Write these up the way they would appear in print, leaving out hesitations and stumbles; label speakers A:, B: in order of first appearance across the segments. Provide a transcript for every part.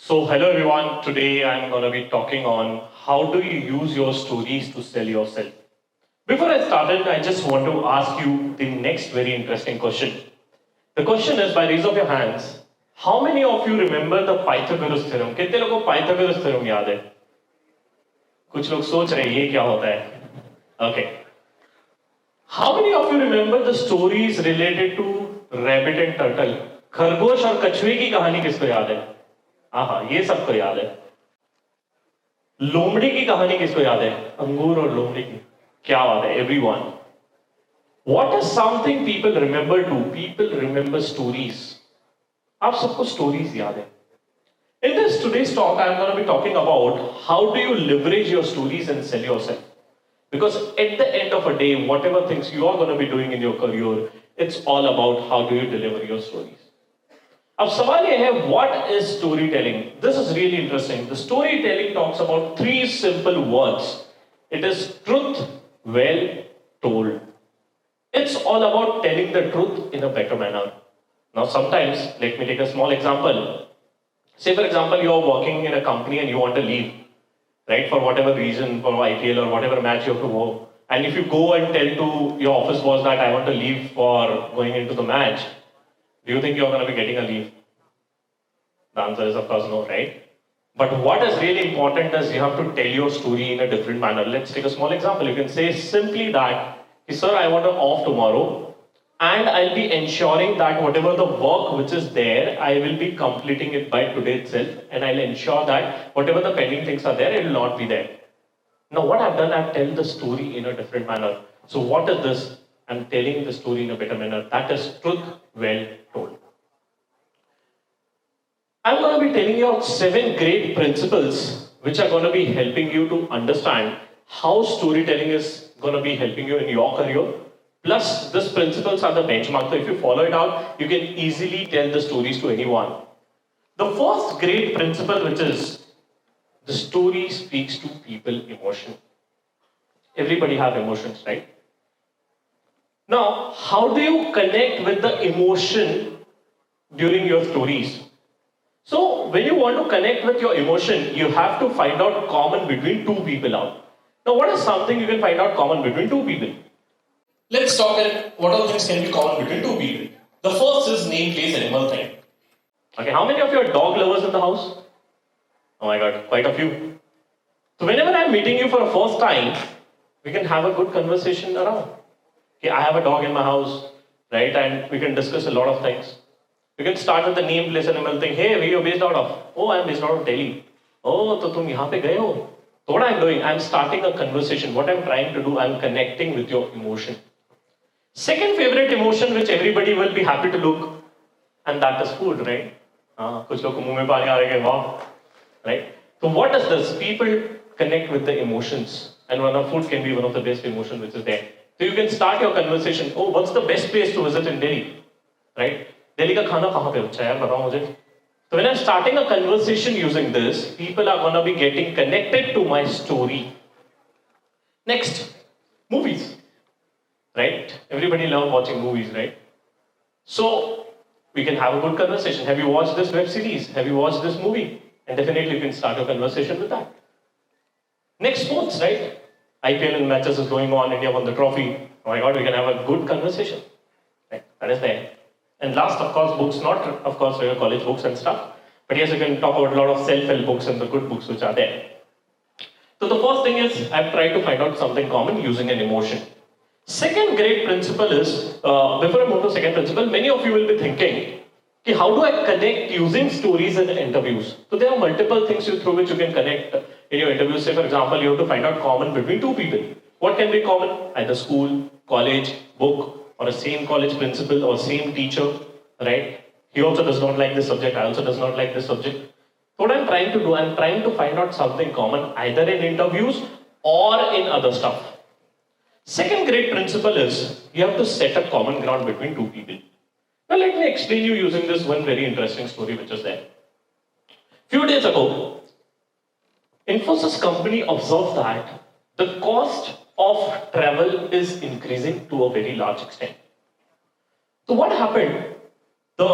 A: Hello everyone. Today I'm going to be talking on how do you use your stories to sell yourself. Before I started, I just want to ask you the next very interesting question. The question is, by raise of your hands, how many of you remember the Pythagoras theorem? कितने लोगों को Pythagoras theorem याद है? कुछ लोग सोच रहे हैं ये क्या होता है? Okay. How many of you remember the stories related to rabbit and turtle? खरगोश और कछुए की कहानी किसको याद है? हाँ, ये सबको याद है। लोमड़ी की कहानी किसको याद है? अंगूर और लोमड़ी की। क्या बात है? Everyone. What is something people remember too? People remember stories. आप सबको stories याद है। In this today's talk, I'm going to be talking about how do you leverage your stories and sell yourself. Because at the end of a day, whatever things you are going to be doing in your career, it's all about how do you deliver your stories. अब सवाल ये है, what is storytelling? This is really interesting. The storytelling talks about three simple words. It is truth well told. It's all about telling the truth in a better manner. Now sometimes, let me take a small example. Say for example, you are working in a company and you want to leave, right? For whatever reason, for IPL or whatever match you have to go. And if you go and tell to your office boss that I want to leave for going into the match, do you think you're going to be getting a leave? The answer is of course no, right? But what is really important is you have to tell your story in a different manner. Let's take a small example. You can say simply that, sir, I want to off tomorrow and I'll be ensuring that whatever the work which is there, I will be completing it by today itself and I'll ensure that whatever the pending things are there, it will not be there. Now what I've done, I've told the story in a different manner. So what is this? I'm telling the story in a better manner. That is truth well told. I'm going to be telling you 7 great principles which are going to be helping you to understand how storytelling is going to be helping you in your career. Plus, these principles are the benchmark. So if you follow it out, you can easily tell the stories to anyone. The first great principle, which is the story speaks to people emotion. Everybody have emotions, right? Now, how do you connect with the emotion during your stories? So, when you want to connect with your emotion, you have to find out common between two people out. Now, what is something you can find out common between two people? Let's talk at what all things can be common between two people. The first is name, place, animal thing. Okay, how many of you are dog lovers in the house? Oh my god, quite a few. So, whenever I'm meeting you for the first time, we can have a good conversation around. Okay, I have a dog in my house, right? And we can discuss a lot of things. We can start with the name, place, animal thing. Hey, where are you based out of? Oh, I'm based out of Delhi. Oh, so tum yahan pe gaye ho. So what I'm doing, I'm starting a conversation. What I'm trying to do, I'm connecting with your emotion. Second favorite emotion which everybody will be happy to look, and that is food, right? Kuch log ko muh mein pani aa rahe hain, wow, right? So what is this? People connect with the emotions, and food can be one of the best emotions which is there. So you can start your conversation. Oh, what's the best place to visit in Delhi, right? Delhi ka khana kahan pe अच्छा है यार बताओ मुझे. So when I'm starting a conversation using this, people are gonna be getting connected to my story. Next, movies, right? Everybody loves watching movies, right? So we can have a good conversation. Have you watched this web series? Have you watched this movie? And definitely you can start a conversation with that. Next, sports, right? IPL and matches is going on. India won the trophy. Oh my God, we can have a good conversation. Right? That is there. And last, of course, books, not of course your college books and stuff, but yes, you can talk about a lot of self-help books and the good books which are there. So the first thing is, I've tried to find out something common using an emotion. Second great principle is, before I move to second principle, many of you will be thinking, how do I connect using stories in interviews? So there are multiple things through which you can connect in your interviews. Say for example, you have to find out common between two people. What can be common? Either school, college, book, or a same college principal or same teacher, right? He also does not like this subject, I also does not like this subject. So what I'm trying to do, I'm trying to find out something common either in interviews or in other stuff. Second great principle is, you have to set a common ground between two people. Now let me explain you using this one very interesting story which is there. Few days ago, Infosys company observed that the cost of travel is increasing to a very large extent. So what happened? The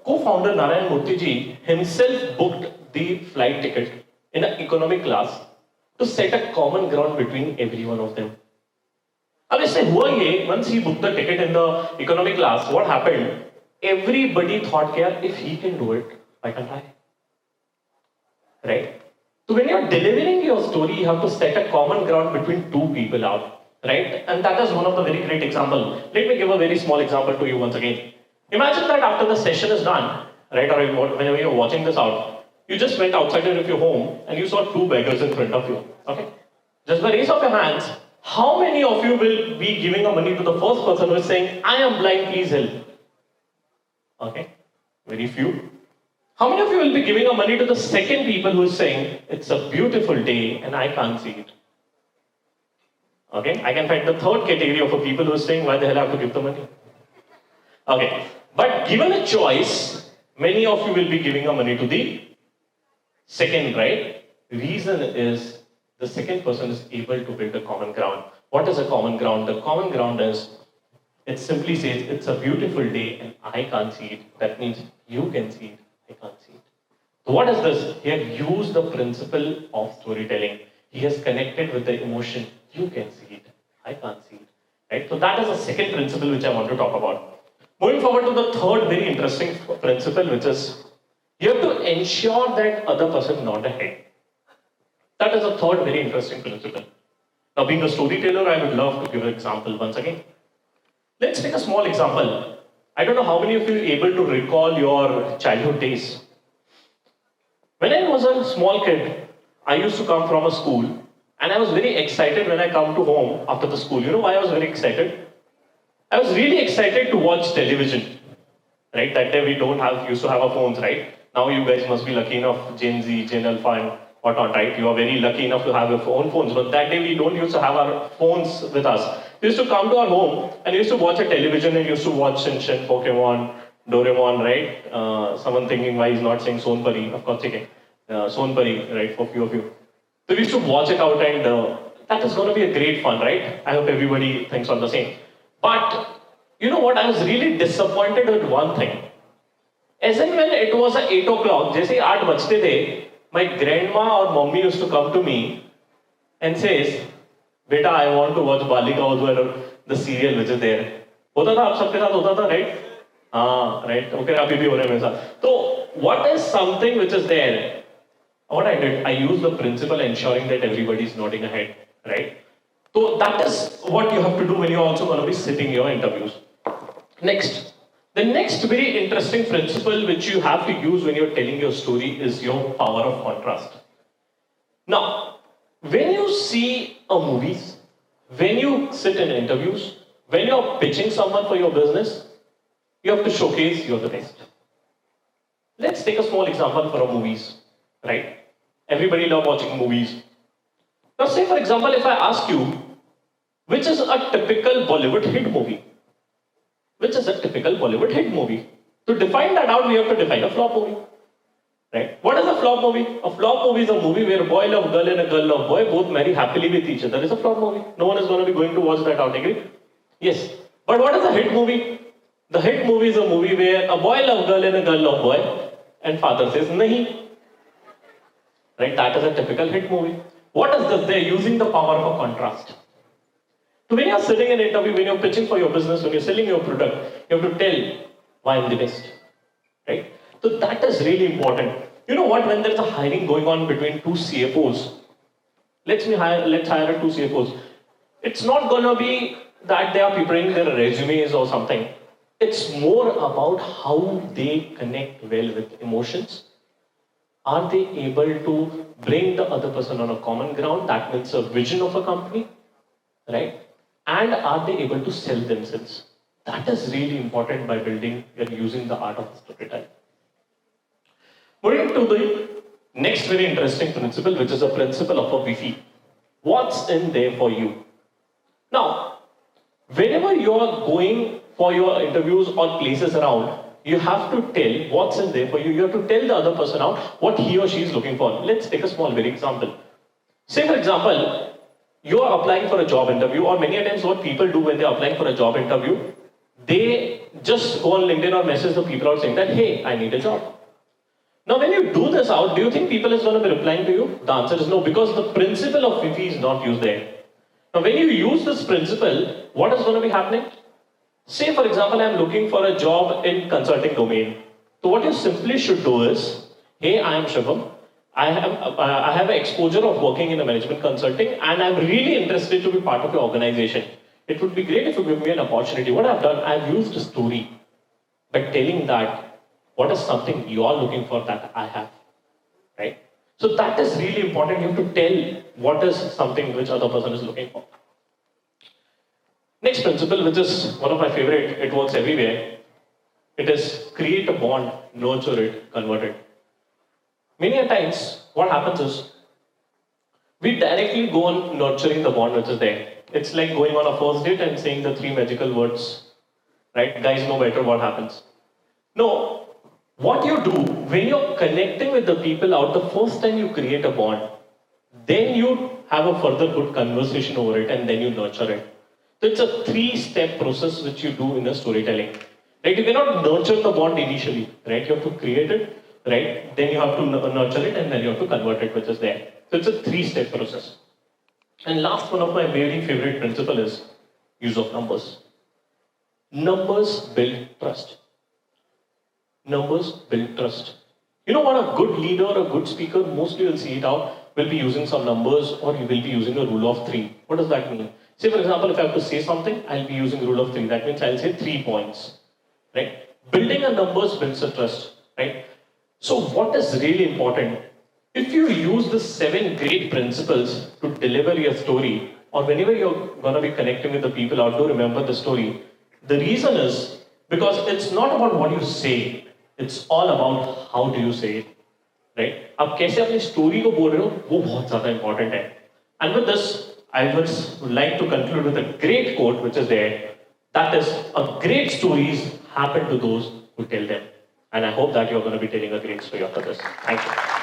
A: co-founder Narayan Murthy ji himself booked the flight ticket in an economic class to set a common ground between every one of them. अब इससे हुआ ये, once he booked the ticket in the economic class, what happened? Everybody thought, यार, if he can do it, I can try. Right? So when you're delivering your story, you have to set a common ground between two people out, right? And that is one of the very great example. Let me give a very small example to you once again. Imagine that after the session is done, right, or whenever you're watching this out, you just went outside of your home and you saw two beggars in front of you, okay? Just by raise of your hands, how many of you will be giving a money to the first person who is saying, I am blind, please help? Okay, very few. How many of you will be giving a money to the second people who is saying, it's a beautiful day and I can't see it? Okay, I can find the third category of people who are saying, why the hell I have to give the money? Okay, but given a choice, many of you will be giving a money to the second, right? Reason is the second person is able to build a common ground. What is a common ground? The common ground is, it simply says, it's a beautiful day and I can't see it. That means you can see it, I can't see it. So what is this? He has used the principle of storytelling. He has connected with the emotion. You can see it, I can't see it. Right? So that is the second principle which I want to talk about. Moving forward to the third very interesting principle, which is, you have to ensure that other person not ahead. That is a third very interesting principle. Now, being a storyteller, I would love to give an example once again. Let's take a small example. I don't know how many of you are able to recall your childhood days. When I was a small kid, I used to come from a school and I was very excited when I come to home after the school. You know why I was very excited? I was really excited to watch television. Right? That day we used to have our phones, right? Now you guys must be lucky enough, Gen Z, Gen Alpha and whatnot, right? You are very lucky enough to have your own phones. But that day we don't used to have our phones with us. We used to come to our home and we used to watch a television and used to watch Shin Chan, Pokemon, Doraemon, right? Someone thinking why he's not saying Sonpari. Of course, okay. Sonpari, right? For few of you. So we used to watch it out and that is going to be a great fun, right? I hope everybody thinks on the same. But you know what? I was really disappointed with one thing. As in when it was at 8 o'clock, जैसे 8 बजते थे, my grandma or mommy used to come to me and says, "Beta, I want to watch Balika Udwar, the serial which is there." होता था आप सबके साथ होता था, right? हाँ, right. Okay, अभी भी हो रहा है मेरे साथ. So what is something which is there? What I did, I used the principle ensuring that everybody is nodding ahead, right? So that is what you have to do when you're also going to be sitting your interviews. Next, the next very interesting principle which you have to use when you're telling your story is your power of contrast. Now, when you see a movies, when you sit in interviews, when you're pitching someone for your business, you have to showcase you're the best. Let's take a small example for a movies, right? Everybody love watching movies. Now say for example, if I ask you, which is a typical Bollywood hit movie? Which is a typical Bollywood hit movie? To define that out, we have to define a flop movie. Right? What is a flop movie? A flop movie is a movie where a boy loves girl and a girl loves boy, both marry happily with each other. It's a flop movie. No one is going to be going to watch that out, agree? Yes. But what is a hit movie? The hit movie is a movie where a boy loves girl and a girl loves boy, and father says nahi. Right? That is a typical hit movie. What is this? They're using the power of a contrast. So when you're sitting in an interview, when you're pitching for your business, when you're selling your product, you have to tell why I'm the best. Right? So that is really important. You know what? When there's a hiring going on between two CFOs, let's hire two CFOs. It's not gonna be that they are preparing their resumes or something. It's more about how they connect well with emotions. Are they able to bring the other person on a common ground? That means a vision of a company, right? And are they able to sell themselves? That is really important by building and using the art of storytelling. Moving to the next very interesting principle, which is the principle of a VC. What's in there for you? Now, whenever you are going for your interviews or places around, you have to tell what's in there for you. You have to tell the other person out what he or she is looking for. Let's take a small very example. Say for example, you are applying for a job interview, or many times what people do when they are applying for a job interview, they just go on LinkedIn or message the people out saying that, hey, I need a job. Now, when you do this out, do you think people is going to be replying to you? The answer is no, because the principle of Fifi is not used there. Now, when you use this principle, what is going to be happening? Say, for example, I'm looking for a job in consulting domain. So what you simply should do is, hey, I am Shivam. I have an exposure of working in a management consulting, and I'm really interested to be part of your organization. It would be great if you give me an opportunity. What I've done, I've used a story by telling that what is something you are looking for that I have, right? So that is really important. You have to tell what is something which other person is looking for. Next principle, which is one of my favorite, it works everywhere. It is create a bond, nurture it, convert it. Many a times, what happens is, we directly go on nurturing the bond which is there. It's like going on a first date and saying the 3 magical words, right? Guys know better what happens. No, what you do when you're connecting with the people out the first time you create a bond, then you have a further good conversation over it and then you nurture it. So it's a 3-step process which you do in a storytelling. Right? You cannot nurture the bond initially, right? You have to create it, right? Then you have to nurture it and then you have to convert it, which is there. So it's a 3-step process. And last, one of my very favorite principle is use of numbers. Numbers build trust. Numbers build trust. You know what, a good leader, a good speaker, mostly you'll see it out, will be using some numbers or you will be using a rule of 3. What does that mean? Say for example, if I have to say something, I'll be using rule of 3. That means I'll say 3 points, right? Building a numbers builds a trust, right? So what is really important? If you use the 7 great principles to deliver your story, or whenever you're going to be connecting with the people out to remember the story, the reason is because it's not about what you say, it's all about how do you say it, right? आप कैसे अपनी story को बोल रहे हो, वो बहुत ज़्यादा important है. And with this, I would like to conclude with a great quote which is there. That is, a great stories happen to those who tell them. And I hope that you're going to be telling a great story after this. Thank you.